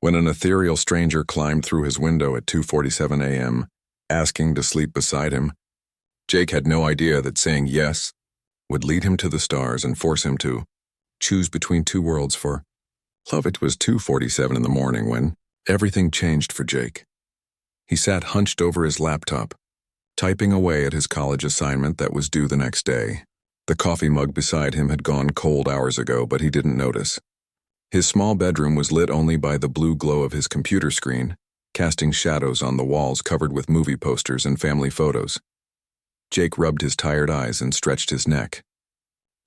when an ethereal stranger climbed through his window at 2:47 a.m., asking to sleep beside him. Jake had no idea that saying yes would lead him to the stars and force him to choose between two worlds for love. It was 2:47 in the morning when everything changed for Jake. He sat hunched over his laptop, typing away at his college assignment that was due the next day. The coffee mug beside him had gone cold hours ago, but he didn't notice. His small bedroom was lit only by the blue glow of his computer screen, casting shadows on the walls covered with movie posters and family photos. Jake rubbed his tired eyes and stretched his neck.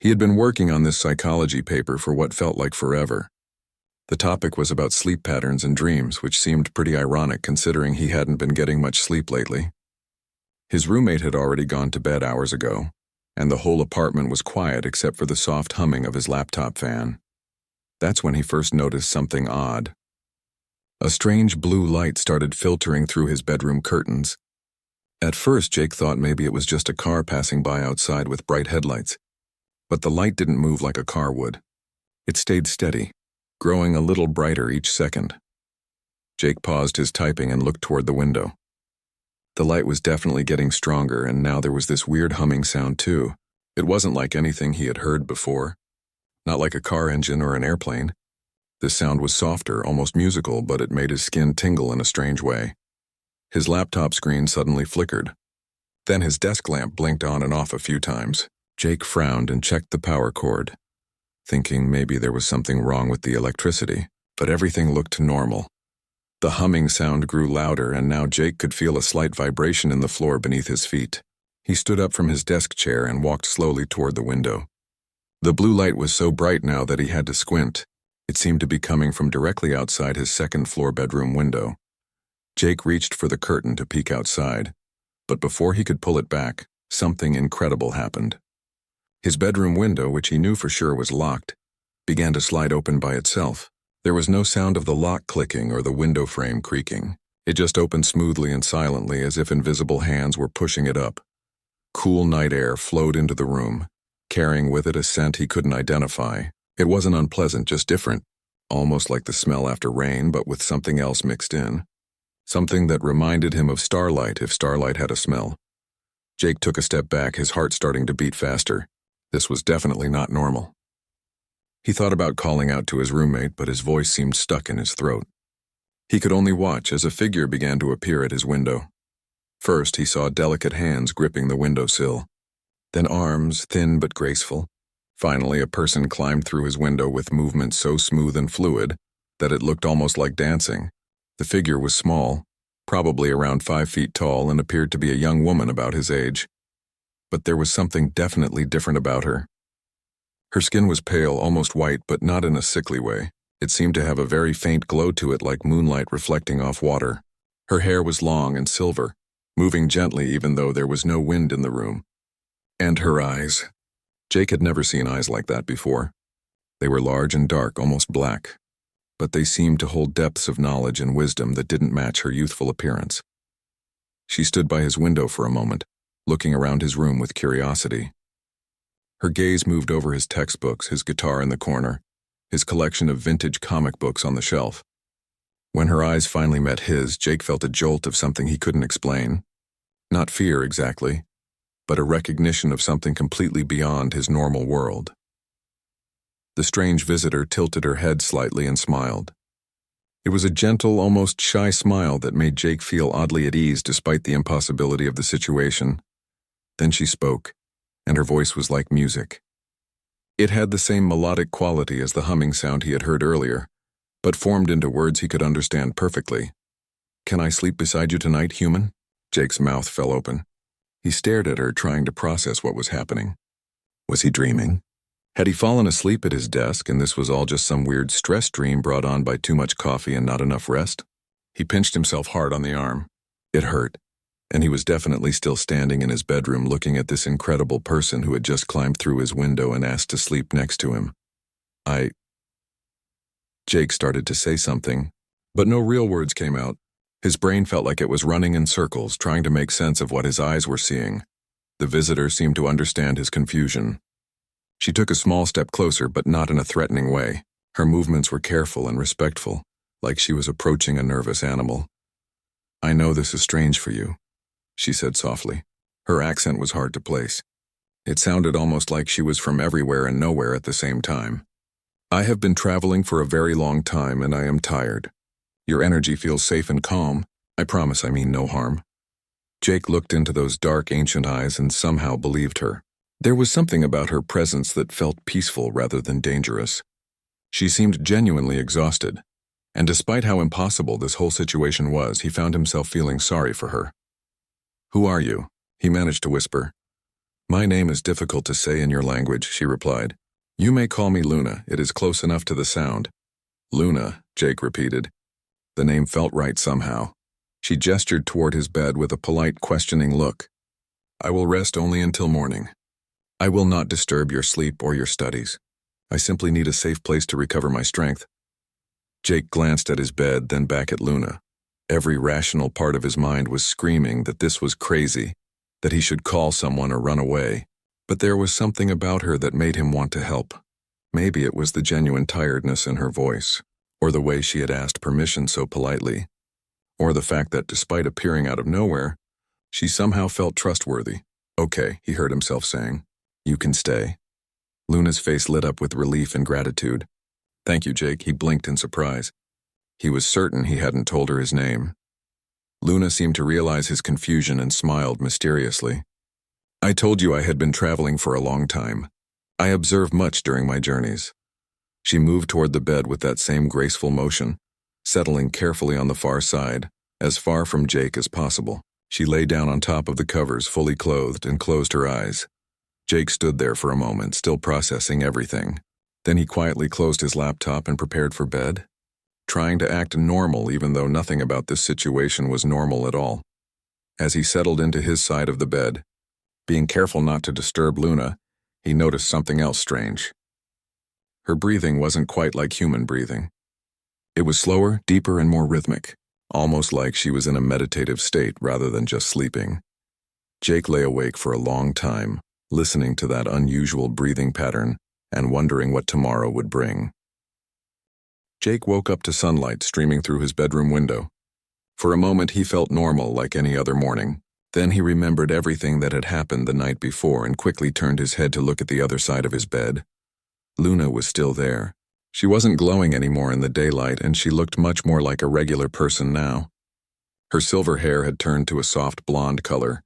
He had been working on this psychology paper for what felt like forever. The topic was about sleep patterns and dreams, which seemed pretty ironic considering he hadn't been getting much sleep lately. His roommate had already gone to bed hours ago, and the whole apartment was quiet except for the soft humming of his laptop fan. That's when he first noticed something odd. A strange blue light started filtering through his bedroom curtains. At first, Jake thought maybe it was just a car passing by outside with bright headlights. But the light didn't move like a car would. It stayed steady, growing a little brighter each second. Jake paused his typing and looked toward the window. The light was definitely getting stronger, and now there was this weird humming sound too. It wasn't like anything he had heard before. Not like a car engine or an airplane. This sound was softer, almost musical, but it made his skin tingle in a strange way. His laptop screen suddenly flickered. Then his desk lamp blinked on and off a few times. Jake frowned and checked the power cord, thinking maybe there was something wrong with the electricity, but everything looked normal. The humming sound grew louder, and now Jake could feel a slight vibration in the floor beneath his feet. He stood up from his desk chair and walked slowly toward the window. The blue light was so bright now that he had to squint. It seemed to be coming from directly outside his second-floor bedroom window. Jake reached for the curtain to peek outside, but before he could pull it back, something incredible happened. His bedroom window, which he knew for sure was locked, began to slide open by itself. There was no sound of the lock clicking or the window frame creaking. It just opened smoothly and silently as if invisible hands were pushing it up. Cool night air flowed into the room, carrying with it a scent he couldn't identify. It wasn't unpleasant, just different, almost like the smell after rain, but with something else mixed in. Something that reminded him of starlight if starlight had a smell. Jake took a step back, his heart starting to beat faster. This was definitely not normal. He thought about calling out to his roommate, but his voice seemed stuck in his throat. He could only watch as a figure began to appear at his window. First, he saw delicate hands gripping the windowsill. Then arms, thin but graceful. Finally, a person climbed through his window with movement so smooth and fluid that it looked almost like dancing. The figure was small, probably around 5 feet tall, and appeared to be a young woman about his age. But there was something definitely different about her. Her skin was pale, almost white, but not in a sickly way. It seemed to have a very faint glow to it, like moonlight reflecting off water. Her hair was long and silver, moving gently even though there was no wind in the room. And her eyes. Jake had never seen eyes like that before. They were large and dark, almost black, but they seemed to hold depths of knowledge and wisdom that didn't match her youthful appearance. She stood by his window for a moment, looking around his room with curiosity. Her gaze moved over his textbooks, his guitar in the corner, his collection of vintage comic books on the shelf. When her eyes finally met his, Jake felt a jolt of something he couldn't explain. Not fear exactly, but a recognition of something completely beyond his normal world. The strange visitor tilted her head slightly and smiled. It was a gentle, almost shy smile that made Jake feel oddly at ease despite the impossibility of the situation. Then she spoke, and her voice was like music. It had the same melodic quality as the humming sound he had heard earlier, but formed into words he could understand perfectly. "Can I sleep beside you tonight, human?" Jake's mouth fell open. He stared at her, trying to process what was happening. Was he dreaming? Had he fallen asleep at his desk, and this was all just some weird stress dream brought on by too much coffee and not enough rest? He pinched himself hard on the arm. It hurt, and he was definitely still standing in his bedroom looking at this incredible person who had just climbed through his window and asked to sleep next to him. Jake started to say something, but no real words came out. His brain felt like it was running in circles, trying to make sense of what his eyes were seeing. The visitor seemed to understand his confusion. She took a small step closer, but not in a threatening way. Her movements were careful and respectful, like she was approaching a nervous animal. "I know this is strange for you," she said softly. Her accent was hard to place. It sounded almost like she was from everywhere and nowhere at the same time. "I have been traveling for a very long time and I am tired. Your energy feels safe and calm. I promise I mean no harm." Jake looked into those dark, ancient eyes and somehow believed her. There was something about her presence that felt peaceful rather than dangerous. She seemed genuinely exhausted, and despite how impossible this whole situation was, he found himself feeling sorry for her. "Who are you?" he managed to whisper. "My name is difficult to say in your language," she replied. "You may call me Luna, it is close enough to the sound." "Luna," Jake repeated. The name felt right somehow. She gestured toward his bed with a polite, questioning look. "I will rest only until morning. I will not disturb your sleep or your studies. I simply need a safe place to recover my strength." Jake glanced at his bed, then back at Luna. Every rational part of his mind was screaming that this was crazy, that he should call someone or run away. But there was something about her that made him want to help. Maybe it was the genuine tiredness in her voice, or the way she had asked permission so politely, or the fact that despite appearing out of nowhere, she somehow felt trustworthy. "Okay," he heard himself saying. "You can stay." Luna's face lit up with relief and gratitude. "Thank you, Jake," he blinked in surprise. He was certain he hadn't told her his name. Luna seemed to realize his confusion and smiled mysteriously. "I told you I had been traveling for a long time. I observe much during my journeys." She moved toward the bed with that same graceful motion, settling carefully on the far side, as far from Jake as possible. She lay down on top of the covers, fully clothed, and closed her eyes. Jake stood there for a moment, still processing everything. Then he quietly closed his laptop and prepared for bed, trying to act normal even though nothing about this situation was normal at all. As he settled into his side of the bed, being careful not to disturb Luna, he noticed something else strange. Her breathing wasn't quite like human breathing. It was slower, deeper, and more rhythmic, almost like she was in a meditative state rather than just sleeping. Jake lay awake for a long time, listening to that unusual breathing pattern and wondering what tomorrow would bring. Jake woke up to sunlight streaming through his bedroom window. For a moment he felt normal like any other morning. Then he remembered everything that had happened the night before and quickly turned his head to look at the other side of his bed. Luna was still there. She wasn't glowing anymore in the daylight, and she looked much more like a regular person now. Her silver hair had turned to a soft blonde color,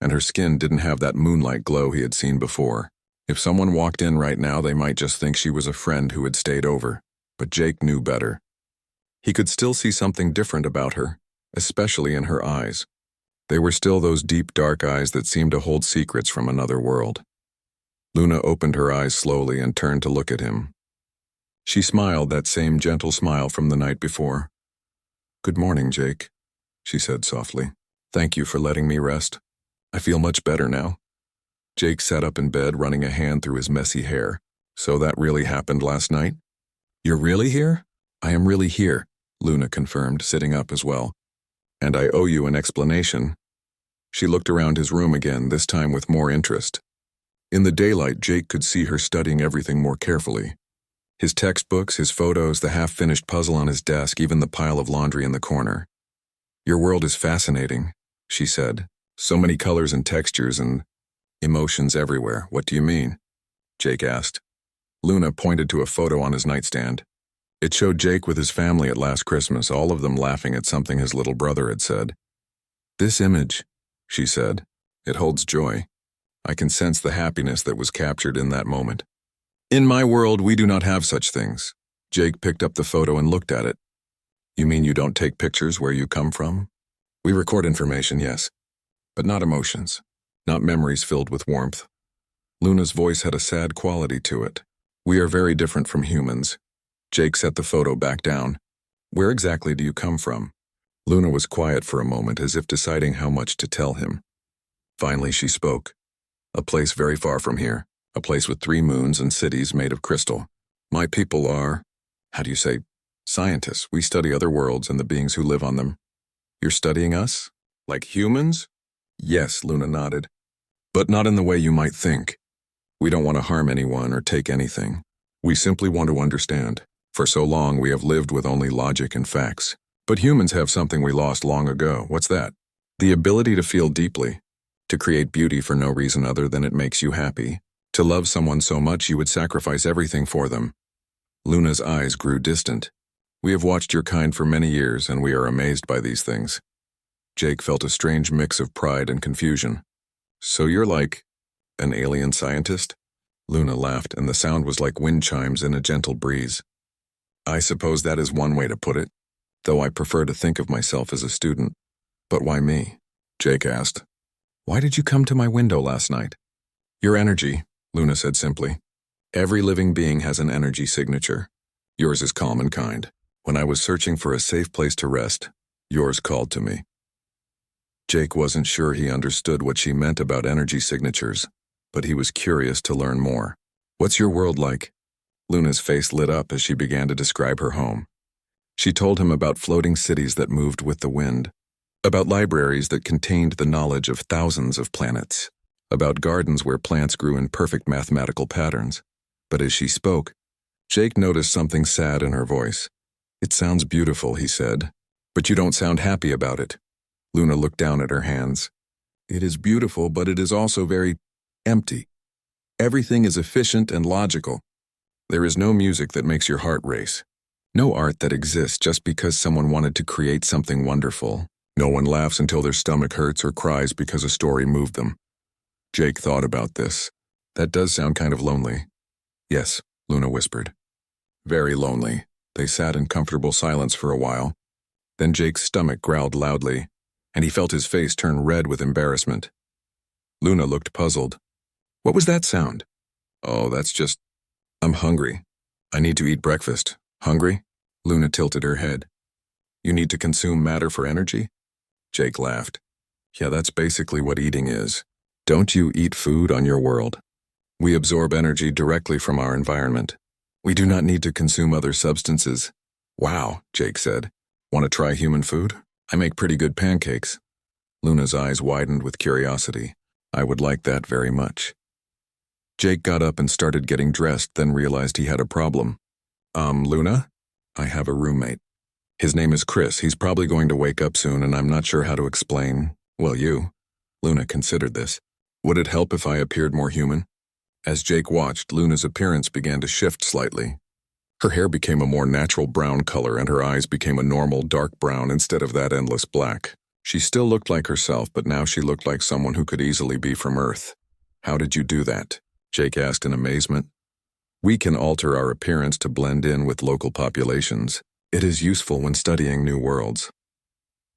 and her skin didn't have that moonlight glow he had seen before. If someone walked in right now, they might just think she was a friend who had stayed over. But Jake knew better. He could still see something different about her, especially in her eyes. They were still those deep, dark eyes that seemed to hold secrets from another world. Luna opened her eyes slowly and turned to look at him. She smiled, that same gentle smile from the night before. "Good morning, Jake," she said softly. "Thank you for letting me rest. I feel much better now." Jake sat up in bed, running a hand through his messy hair. "So that really happened last night?" "You're really here?" "I am really here," Luna confirmed, sitting up as well. "And I owe you an explanation." She looked around his room again, this time with more interest. In the daylight, Jake could see her studying everything more carefully. His textbooks, his photos, the half-finished puzzle on his desk, even the pile of laundry in the corner. "Your world is fascinating," she said. "So many colors and textures and emotions everywhere. What do you mean?" Jake asked. Luna pointed to a photo on his nightstand. It showed Jake with his family at last Christmas, all of them laughing at something his little brother had said. "This image," she said, "it holds joy. I can sense the happiness that was captured in that moment. In my world, we do not have such things." Jake picked up the photo and looked at it. "You mean you don't take pictures where you come from?" "We record information, yes, but not emotions, not memories filled with warmth." Luna's voice had a sad quality to it. "We are very different from humans." Jake set the photo back down. "Where exactly do you come from?" Luna was quiet for a moment, as if deciding how much to tell him. Finally she spoke. "A place very far from here, a place with 3 moons and cities made of crystal. My people are, how do you say, scientists. We study other worlds and the beings who live on them." "You're studying us? Like humans?" "Yes," Luna nodded. "But not in the way you might think. We don't want to harm anyone or take anything. We simply want to understand. For so long we have lived with only logic and facts. But humans have something we lost long ago. What's that? The ability to feel deeply, to create beauty for no reason other than it makes you happy, to love someone so much you would sacrifice everything for them. Luna's eyes grew distant. We have watched your kind for many years, and we are amazed by these things. Jake felt a strange mix of pride and confusion. So you're like an alien scientist? Luna laughed, and the sound was like wind chimes in a gentle breeze. I suppose that is one way to put it, though I prefer to think of myself as a student. But why me? Jake asked. Why did you come to my window last night? Your energy, Luna said simply. Every living being has an energy signature. Yours is calm and kind. When I was searching for a safe place to rest, yours called to me. Jake wasn't sure he understood what she meant about energy signatures, but he was curious to learn more. What's your world like? Luna's face lit up as she began to describe her home. She told him about floating cities that moved with the wind, about libraries that contained the knowledge of thousands of planets, about gardens where plants grew in perfect mathematical patterns. But as she spoke, Jake noticed something sad in her voice. It sounds beautiful, he said, but you don't sound happy about it. Luna looked down at her hands. It is beautiful, but it is also very empty. Everything is efficient and logical. There is no music that makes your heart race. No art that exists just because someone wanted to create something wonderful. No one laughs until their stomach hurts or cries because a story moved them. Jake thought about this. That does sound kind of lonely. Yes, Luna whispered. Very lonely. They sat in comfortable silence for a while. Then Jake's stomach growled loudly, and he felt his face turn red with embarrassment. Luna looked puzzled. What was that sound? Oh, that's just... I'm hungry. I need to eat breakfast. Hungry? Luna tilted her head. You need to consume matter for energy? Jake laughed. Yeah, that's basically what eating is. Don't you eat food on your world? We absorb energy directly from our environment. We do not need to consume other substances. Wow, Jake said. Want to try human food? I make pretty good pancakes. Luna's eyes widened with curiosity. I would like that very much. Jake got up and started getting dressed, then realized he had a problem. Luna? I have a roommate. His name is Chris. He's probably going to wake up soon, and I'm not sure how to explain. Well, you. Luna considered this. Would it help if I appeared more human? As Jake watched, Luna's appearance began to shift slightly. Her hair became a more natural brown color, and her eyes became a normal dark brown instead of that endless black. She still looked like herself, but now she looked like someone who could easily be from Earth. How did you do that? Jake asked in amazement. We can alter our appearance to blend in with local populations. It is useful when studying new worlds.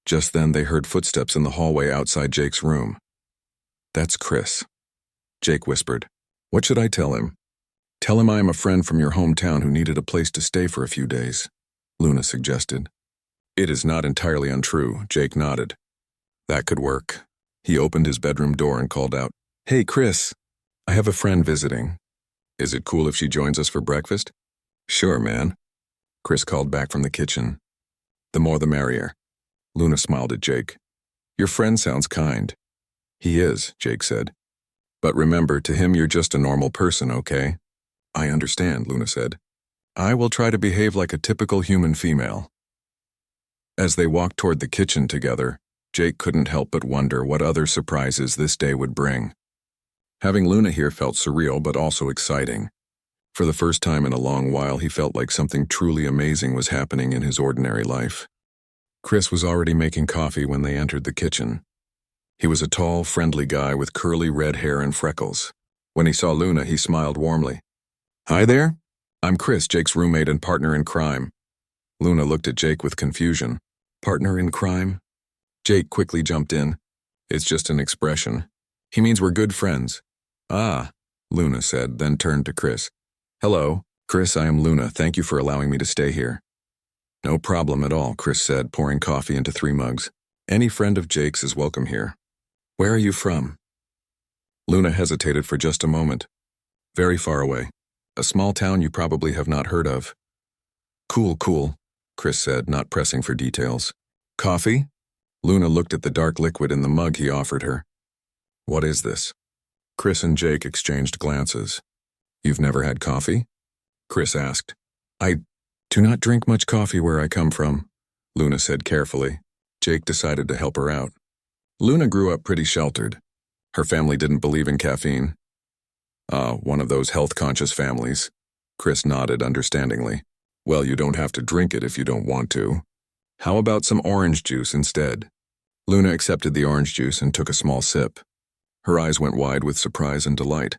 Just then they heard footsteps in the hallway outside Jake's room. That's Chris. Jake whispered. What should I tell him? Tell him I am a friend from your hometown who needed a place to stay for a few days, Luna suggested. It is not entirely untrue, Jake nodded. That could work. He opened his bedroom door and called out, Hey, Chris, I have a friend visiting. Is it cool if she joins us for breakfast? Sure, man. Chris called back from the kitchen. The more the merrier. Luna smiled at Jake. Your friend sounds kind. He is, Jake said. But remember, to him you're just a normal person, okay? I understand, Luna said. I will try to behave like a typical human female. As they walked toward the kitchen together, Jake couldn't help but wonder what other surprises this day would bring. Having Luna here felt surreal but also exciting. For the first time in a long while, he felt like something truly amazing was happening in his ordinary life. Chris was already making coffee when they entered the kitchen. He was a tall, friendly guy with curly red hair and freckles. When he saw Luna, he smiled warmly. Hi there. I'm Chris, Jake's roommate and partner in crime. Luna looked at Jake with confusion. Partner in crime? Jake quickly jumped in. It's just an expression. He means we're good friends. Ah, Luna said, then turned to Chris. Hello, Chris, I am Luna. Thank you for allowing me to stay here. No problem at all, Chris said, pouring coffee into 3 mugs. Any friend of Jake's is welcome here. Where are you from? Luna hesitated for just a moment. Very far away. A small town you probably have not heard of. Cool, Chris said, not pressing for details. Coffee? Luna looked at the dark liquid in the mug he offered her. What is this? Chris and Jake exchanged glances. You've never had coffee? Chris asked. Do not drink much coffee where I come from, Luna said carefully. Jake decided to help her out. Luna grew up pretty sheltered. Her family didn't believe in caffeine. One of those health-conscious families. Chris nodded understandingly. Well, you don't have to drink it if you don't want to. How about some orange juice instead? Luna accepted the orange juice and took a small sip. Her eyes went wide with surprise and delight.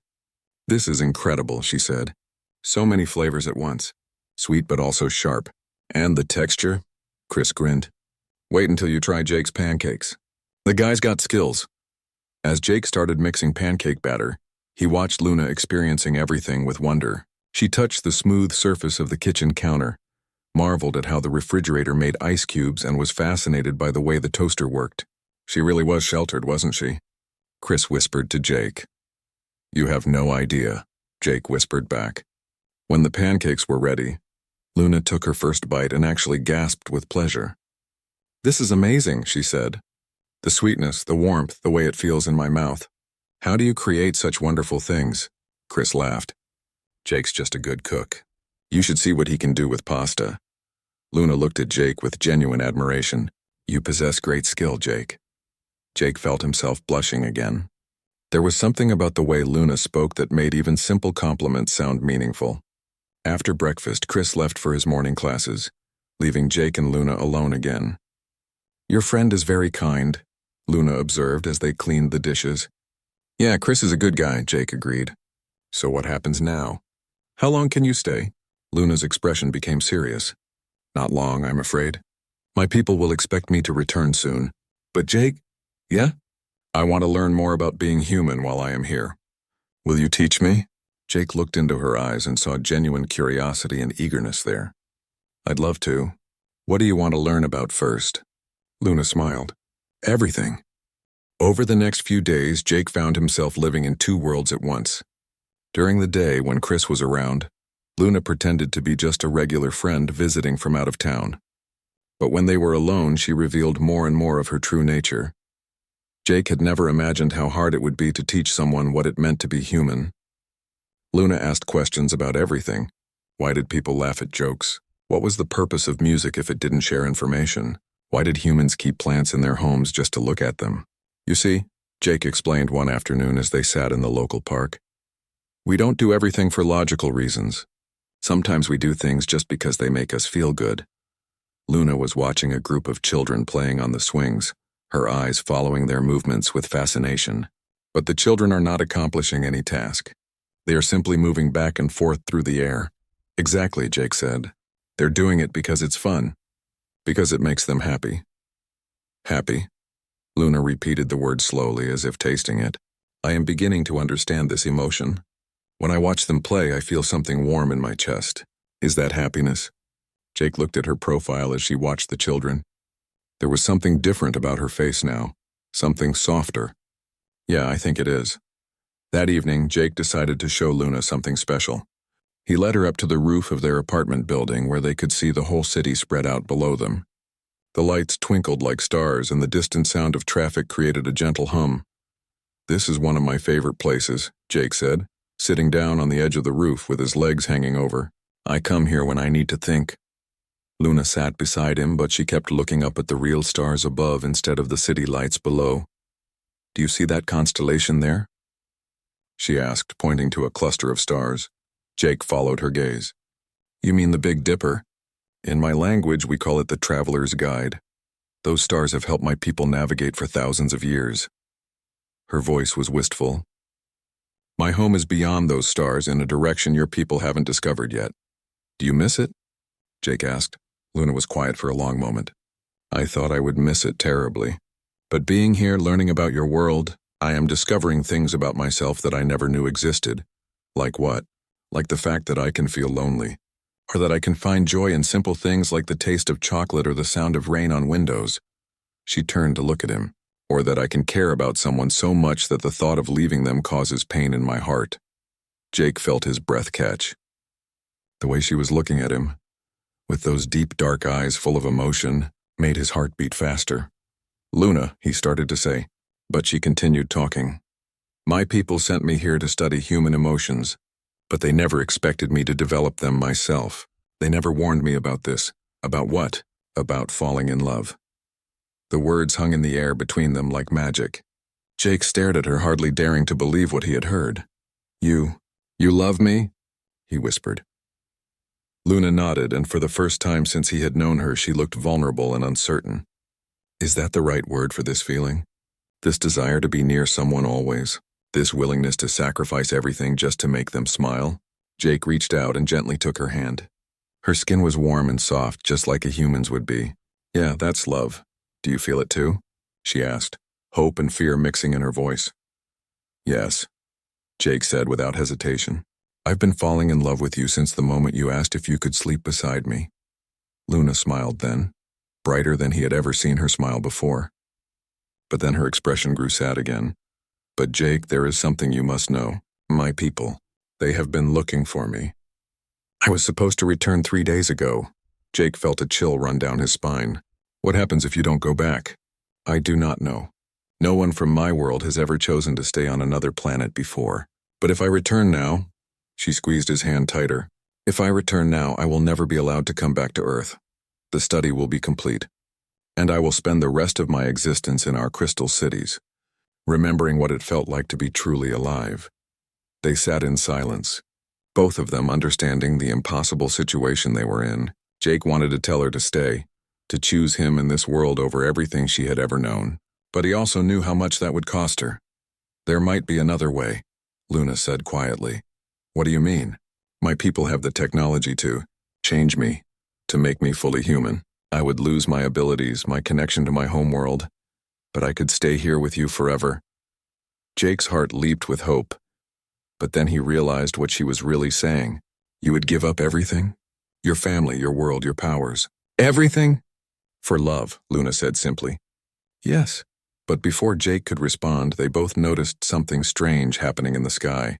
This is incredible, she said. So many flavors at once. Sweet but also sharp. And the texture? Chris grinned. Wait until you try Jake's pancakes. The guy's got skills. As Jake started mixing pancake batter, he watched Luna experiencing everything with wonder. She touched the smooth surface of the kitchen counter, marveled at how the refrigerator made ice cubes, and was fascinated by the way the toaster worked. She really was sheltered, wasn't she? Chris whispered to Jake. You have no idea, Jake whispered back. When the pancakes were ready, Luna took her first bite and actually gasped with pleasure. This is amazing, she said. The sweetness, the warmth, the way it feels in my mouth. How do you create such wonderful things? Chris laughed. Jake's just a good cook. You should see what he can do with pasta. Luna looked at Jake with genuine admiration. You possess great skill, Jake. Jake felt himself blushing again. There was something about the way Luna spoke that made even simple compliments sound meaningful. After breakfast, Chris left for his morning classes, leaving Jake and Luna alone again. Your friend is very kind, Luna observed as they cleaned the dishes. Yeah, Chris is a good guy, Jake agreed. So what happens now? How long can you stay? Luna's expression became serious. Not long, I'm afraid. My people will expect me to return soon. But Jake? Yeah? I want to learn more about being human while I am here. Will you teach me? Jake looked into her eyes and saw genuine curiosity and eagerness there. I'd love to. What do you want to learn about first? Luna smiled. Everything. Over the next few days, Jake found himself living in two worlds at once. During the day, when Chris was around, Luna pretended to be just a regular friend visiting from out of town. But when they were alone, she revealed more and more of her true nature. Jake had never imagined how hard it would be to teach someone what it meant to be human. Luna asked questions about everything. Why did people laugh at jokes? What was the purpose of music if it didn't share information? Why did humans keep plants in their homes just to look at them? You see, Jake explained one afternoon as they sat in the local park. We don't do everything for logical reasons. Sometimes we do things just because they make us feel good. Luna was watching a group of children playing on the swings, her eyes following their movements with fascination. But the children are not accomplishing any task. They are simply moving back and forth through the air. Exactly, Jake said. They're doing it because it's fun. Because it makes them happy. Happy? Luna repeated the word slowly as if tasting it. I am beginning to understand this emotion. When I watch them play, I feel something warm in my chest. Is that happiness? Jake looked at her profile as she watched the children. There was something different about her face now. Something softer. Yeah, I think it is. That evening, Jake decided to show Luna something special. He led her up to the roof of their apartment building where they could see the whole city spread out below them. The lights twinkled like stars and the distant sound of traffic created a gentle hum. This is one of my favorite places, Jake said, sitting down on the edge of the roof with his legs hanging over. I come here when I need to think. Luna sat beside him, but she kept looking up at the real stars above instead of the city lights below. Do you see that constellation there? She asked, pointing to a cluster of stars. Jake followed her gaze. You mean the Big Dipper? In my language, we call it the Traveler's Guide. Those stars have helped my people navigate for thousands of years. Her voice was wistful. My home is beyond those stars in a direction your people haven't discovered yet. Do you miss it? Jake asked. Luna was quiet for a long moment. I thought I would miss it terribly. But being here, learning about your world, I am discovering things about myself that I never knew existed. Like what? Like the fact that I can feel lonely. Or that I can find joy in simple things like the taste of chocolate or the sound of rain on windows. She turned to look at him. Or that I can care about someone so much that the thought of leaving them causes pain in my heart. Jake felt his breath catch. The way she was looking at him, with those deep dark eyes full of emotion, made his heart beat faster. Luna, he started to say, but she continued talking. My people sent me here to study human emotions, but they never expected me to develop them myself. They never warned me about this. About what? About falling in love. The words hung in the air between them like magic. Jake stared at her, hardly daring to believe what he had heard. You love me?" he whispered. Luna nodded, and for the first time since he had known her, she looked vulnerable and uncertain. Is that the right word for this feeling? This desire to be near someone always? This willingness to sacrifice everything just to make them smile? Jake reached out and gently took her hand. Her skin was warm and soft, just like a human's would be. "Yeah, that's love. Do you feel it too?" she asked, hope and fear mixing in her voice. "Yes," Jake said without hesitation. "I've been falling in love with you since the moment you asked if you could sleep beside me." Luna smiled then, brighter than he had ever seen her smile before. But then her expression grew sad again. "But Jake, there is something you must know. My people, they have been looking for me. I was supposed to return 3 days ago." Jake felt a chill run down his spine. "What happens if you don't go back?" "I do not know. No one from my world has ever chosen to stay on another planet before. But if I return now," she squeezed his hand tighter, "if I return now, I will never be allowed to come back to Earth. The study will be complete, and I will spend the rest of my existence in our crystal cities, remembering what it felt like to be truly alive." They sat in silence, both of them understanding the impossible situation they were in. Jake wanted to tell her to stay, to choose him in this world over everything she had ever known. But he also knew how much that would cost her. "There might be another way," Luna said quietly. "What do you mean?" "My people have the technology to change me, to make me fully human. I would lose my abilities, my connection to my homeworld, but I could stay here with you forever." Jake's heart leaped with hope, but then he realized what she was really saying. "You would give up everything? Your family, your world, your powers. Everything?" "For love," Luna said simply. "Yes." But before Jake could respond, they both noticed something strange happening in the sky.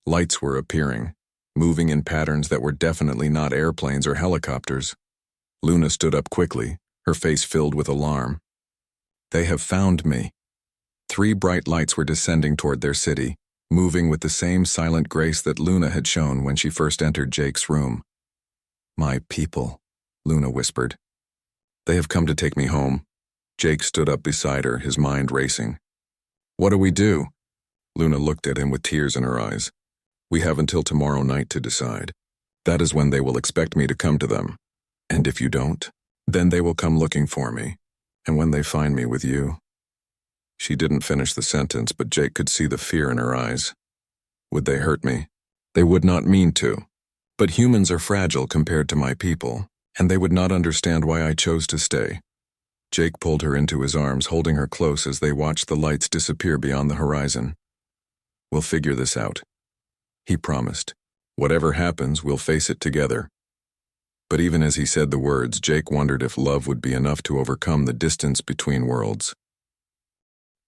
Lights were appearing, moving in patterns that were definitely not airplanes or helicopters. Luna stood up quickly, her face filled with alarm. "They have found me." 3 bright lights were descending toward their city, moving with the same silent grace that Luna had shown when she first entered Jake's room. "My people," Luna whispered. "They have come to take me home." Jake stood up beside her, his mind racing. "What do we do?" Luna looked at him with tears in her eyes. "We have until tomorrow night to decide. That is when they will expect me to come to them. And if you don't, then they will come looking for me. And when they find me with you..." She didn't finish the sentence, but Jake could see the fear in her eyes. "Would they hurt me?" "They would not mean to. But humans are fragile compared to my people, and they would not understand why I chose to stay." Jake pulled her into his arms, holding her close as they watched the lights disappear beyond the horizon. "We'll figure this out," he promised. "Whatever happens, we'll face it together." But even as he said the words, Jake wondered if love would be enough to overcome the distance between worlds.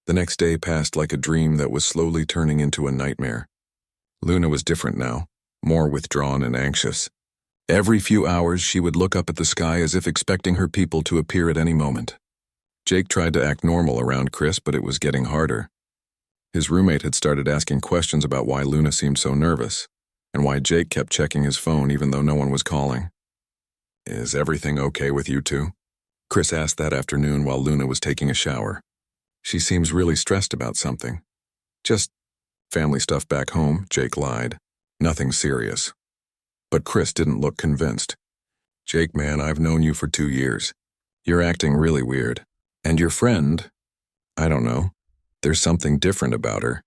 The next day passed like a dream that was slowly turning into a nightmare. Luna was different now, more withdrawn and anxious. Every few hours, she would look up at the sky as if expecting her people to appear at any moment. Jake tried to act normal around Chris, but it was getting harder. His roommate had started asking questions about why Luna seemed so nervous, and why Jake kept checking his phone even though no one was calling. "Is everything okay with you two?" Chris asked that afternoon while Luna was taking a shower. "She seems really stressed about something." "Just family stuff back home," Jake lied. "Nothing serious." But Chris didn't look convinced. "Jake, man, I've known you for 2 years. You're acting really weird. And your friend, I don't know. There's something different about her.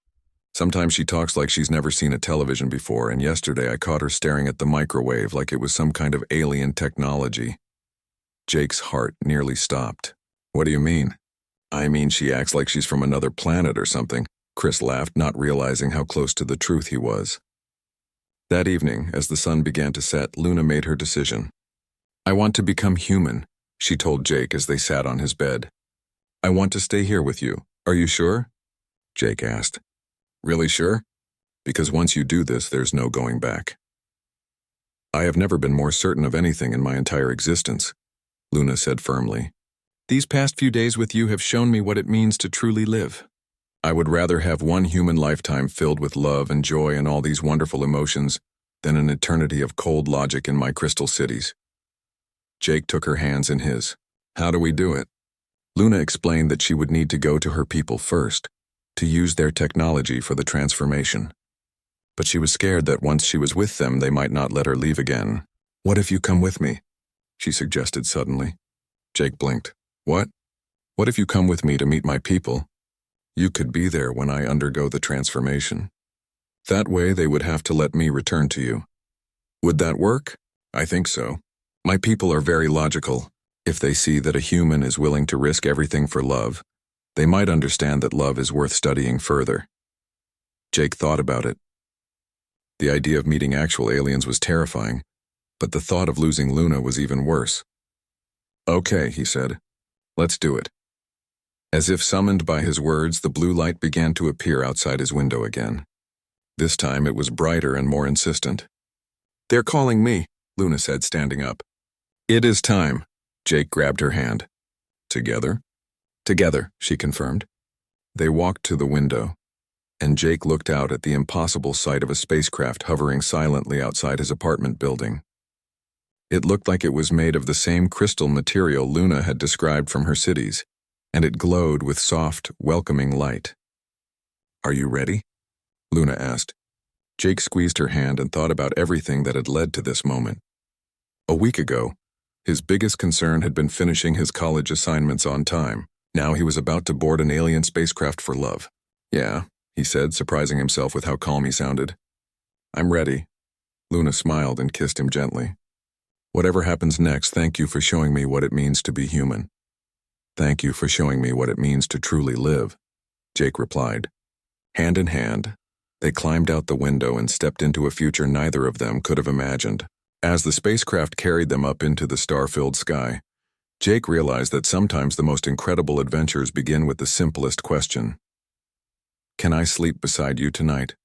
Sometimes she talks like she's never seen a television before, and yesterday I caught her staring at the microwave like it was some kind of alien technology." Jake's heart nearly stopped. "What do you mean?" "I mean, she acts like she's from another planet or something." Chris laughed, not realizing how close to the truth he was. That evening, as the sun began to set, Luna made her decision. "I want to become human," she told Jake as they sat on his bed. "I want to stay here with you. Are you sure?" Jake asked. "Really sure? Because once you do this, there's no going back." "I have never been more certain of anything in my entire existence," Luna said firmly. "These past few days with you have shown me what it means to truly live. I would rather have one human lifetime filled with love and joy and all these wonderful emotions then an eternity of cold logic in my crystal cities. Jake took her hands in his. How do we do it? Luna explained that she would need to go to her people first, to use their technology for the transformation. But she was scared that once she was with them, they might not let her leave again. What if you come with me? She suggested suddenly. Jake blinked. What? What if you come with me to meet my people? You could be there when I undergo the transformation. That way they would have to let me return to you. Would that work? I think so. My people are very logical. If they see that a human is willing to risk everything for love, they might understand that love is worth studying further. Jake thought about it. The idea of meeting actual aliens was terrifying, but the thought of losing Luna was even worse. Okay, he said. Let's do it. As if summoned by his words, the blue light began to appear outside his window again. This time it was brighter and more insistent. They're calling me, Luna said, standing up. It is time. Jake grabbed her hand. Together? Together, she confirmed. They walked to the window, and Jake looked out at the impossible sight of a spacecraft hovering silently outside his apartment building. It looked like it was made of the same crystal material Luna had described from her cities, and it glowed with soft, welcoming light. Are you ready? Luna asked. Jake squeezed her hand and thought about everything that had led to this moment. A week ago, his biggest concern had been finishing his college assignments on time. Now he was about to board an alien spacecraft for love. Yeah, he said, surprising himself with how calm he sounded. I'm ready. Luna smiled and kissed him gently. Whatever happens next, thank you for showing me what it means to be human. Thank you for showing me what it means to truly live, Jake replied. Hand in hand, they climbed out the window and stepped into a future neither of them could have imagined. As the spacecraft carried them up into the star-filled sky, Jake realized that sometimes the most incredible adventures begin with the simplest question. Can I sleep beside you tonight?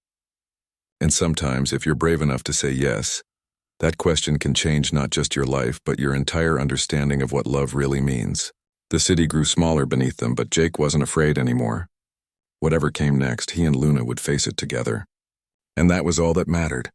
And sometimes, if you're brave enough to say yes, that question can change not just your life, but your entire understanding of what love really means. The city grew smaller beneath them, but Jake wasn't afraid anymore. Whatever came next, he and Luna would face it together. And that was all that mattered.